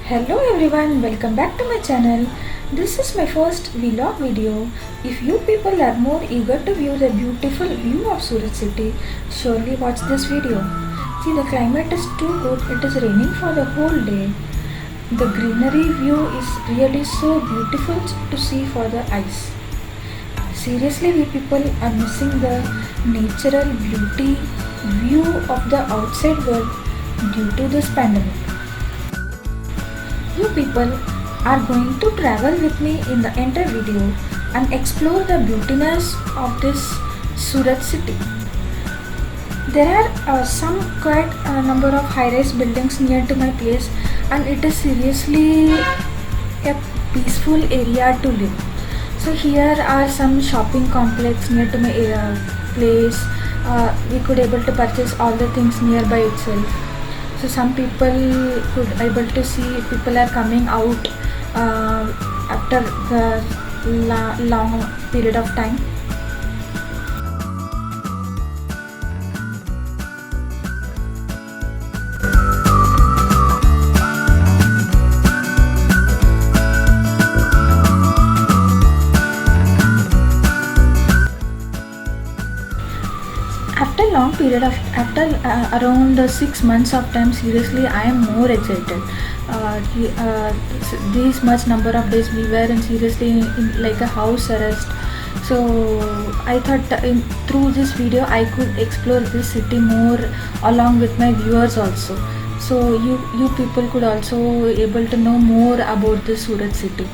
Hello everyone, welcome back to my channel. This is my first vlog video. If you people are more eager to view the beautiful view of Surat city, surely watch this video. See, the climate is too good, it is raining for the whole day. The greenery view is really so beautiful to see for the eyes. Seriously, we people are missing the natural beauty view of the outside world due to this pandemic. You people are going to travel with me in the entire video and explore the beautiness of this Surat city. There are some quite a number of high-rise buildings near to my place, and it is seriously a peaceful area to live. So here are some shopping complex near to my place. We could able to purchase all the things nearby itself. So some people could able to see people are coming out after the long period of time. After long period of after around 6 months of time, seriously I am more excited. This much number of days we were in seriously in like a house arrest. So I thought through this video I could explore this city more along with my viewers also. So you people could also able to know more about the Surat city.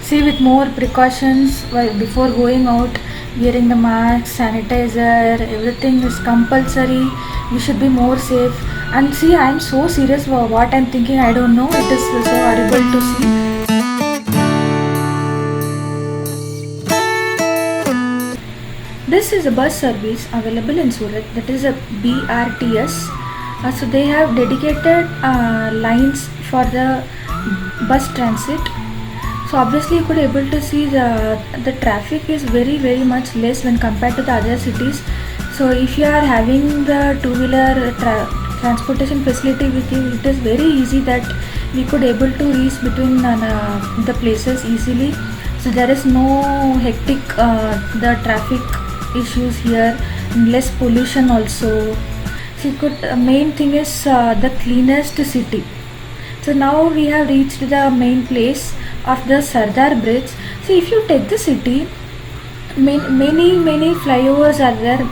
See, with more precautions before going out, wearing the mask, sanitizer, everything is compulsory. We should be more safe. And see, I am so serious for what I am thinking. I don't know. It is so horrible to see. This is a bus service available in Surat. That is a BRTS. So they have dedicated lines for the bus transit. So obviously you could able to see the traffic is very much less when compared to the other cities. So if you are having the two-wheeler transportation facility with you, it is very easy that we could able to reach between the places easily. So there is no hectic the traffic issues here, less pollution also. So you could main thing is the cleanest city. So now we have reached the main place of the Sardar Bridge. So if you take the city, many flyovers are there.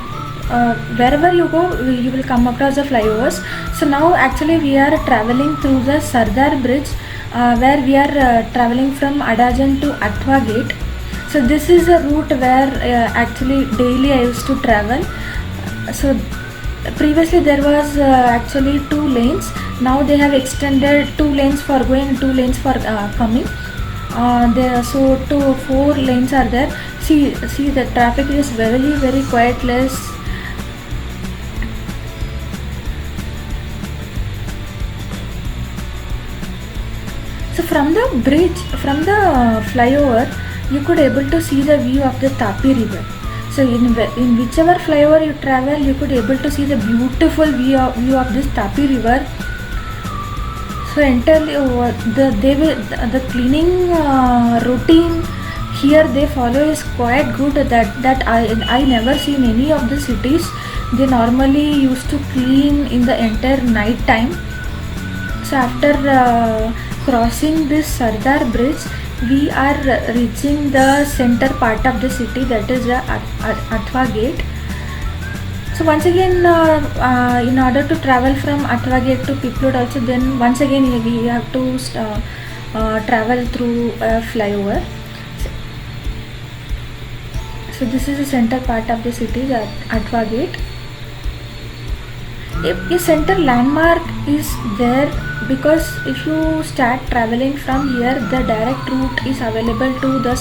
Wherever you go, you will come across the flyovers. So now actually we are traveling through the Sardar Bridge, where we are traveling from Adajan to Athwa Gate. So this is a route where actually daily I used to travel. So previously there was actually 2 lanes. Now they have extended 2 lanes for going and 2 lanes for coming. So 4 lanes are there. See the traffic is very quiet, less. So from the bridge, from the flyover, you could able to see the view of the Tapi river. So in whichever flyover you travel, you could able to see the beautiful view of this Tapi river. So entirely the cleaning routine here they follow is quite good. That I never seen any of the cities. They normally used to clean in the entire night time. So after crossing this Sardar Bridge, we are reaching the center part of the city, that is the Athwa Gate. So once again, in order to travel from Athwa Gate to Piplod also, then once again we have to travel through a flyover. So this is the center part of the city, the Athwa Gate. A center landmark is there because if you start traveling from here, the direct route is available to the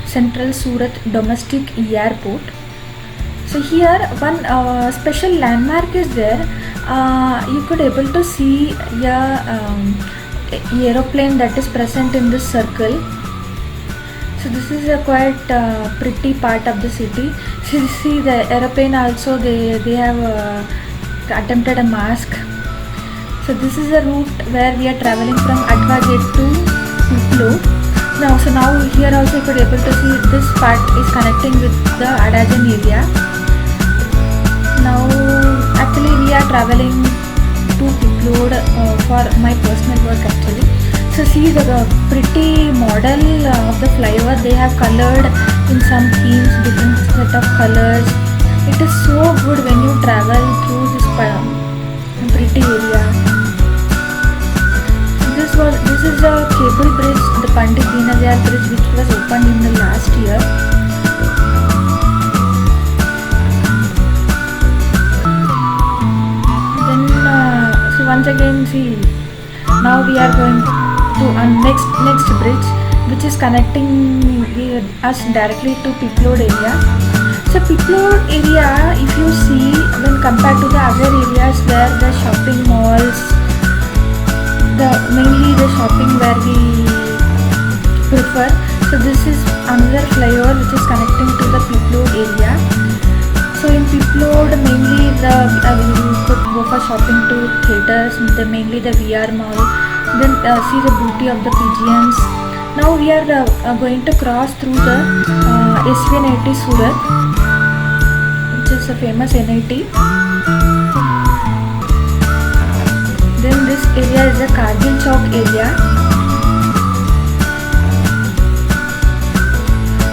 Central Surat Domestic Airport. So here one special landmark is there. You could able to see a aeroplane that is present in this circle. So this is a quite pretty part of the city. See the aeroplane also they have attempted a mask. So this is the route where we are traveling from Adva Gate to Piplo. Now here also you could able to see this part is connecting with the Adajan area. Now actually we are traveling to Pipload for my personal work actually. So see the pretty model of the flyover they have colored in some themes, different set of colors. It is so good when you travel through this pretty area. This is a cable bridge, the Pandit Deenayal bridge, which was opened in the last year. Then so once again see, now we are going to next bridge, which is connecting us directly to Pipload area. So Pipload area, if you see when compared to the other areas where the shopping malls, mainly the shopping where we prefer. So this is another flyover which is connecting to the Pipload area. So in Pipload mainly you could go for shopping to theaters, mainly the VR mall. Then see the beauty of the pigeons. Now we are going to cross through the SVNIT Surat, which is a famous NIT. Then this area is the Kargil Chowk area.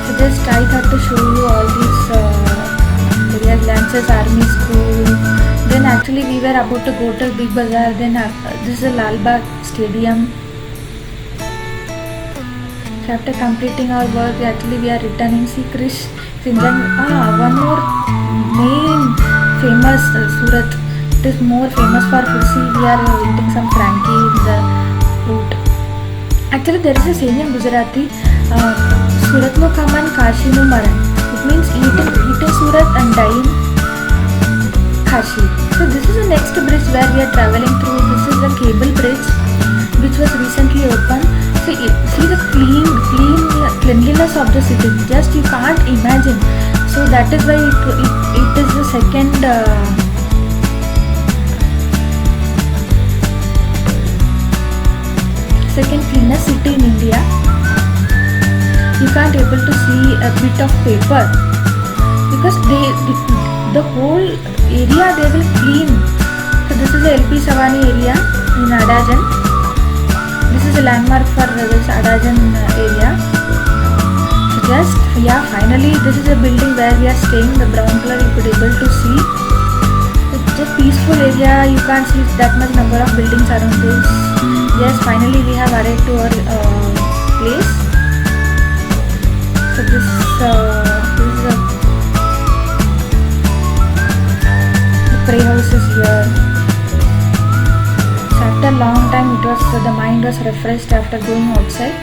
So just I thought to show you all these areas. Lancers Army School. Then actually we were about to go to Big Bazaar. Then this is the Lal Bagh Stadium. So after completing our work, actually we are returning. See Krish is enjoying. One more main famous Surat. It is more famous for food. See, we are eating some Frankie in the route. Actually, there is a saying in Gujarati, Surat no kaman, Kashi no maran. It means eat in Surat and die in Kashi. So this is the next bridge where we are traveling through. This is the cable bridge, which was recently opened. See the cleanliness of the city. Just you can't imagine. So that is why it is the second cleanest city in India. You can't able to see a bit of paper because the whole area they will clean. So this is the LP Savani area in Adajan. This is a landmark for this Adajan area. So finally this is a building where we are staying. The brown color you could able to see. It's a peaceful area. You can't see that much number of buildings around this. Yes, finally we have arrived to our place. So this is the pray house is here. So after a long time, the mind was refreshed after going outside.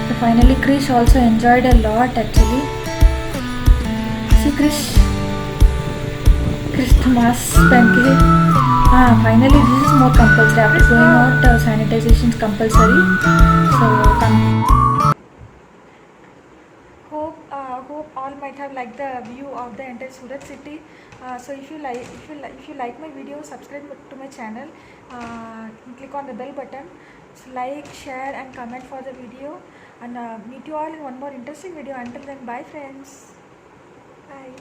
So finally, Krish also enjoyed a lot actually. See Krish the mask पहन finally this is more compulsory. After going out, sanitization is compulsory. So hope all might have liked the view of the entire Surat city. So if you like my video, subscribe to my channel. Click on the bell button. So like, share and comment for the video. And meet you all in one more interesting video. Until then, bye friends. Bye.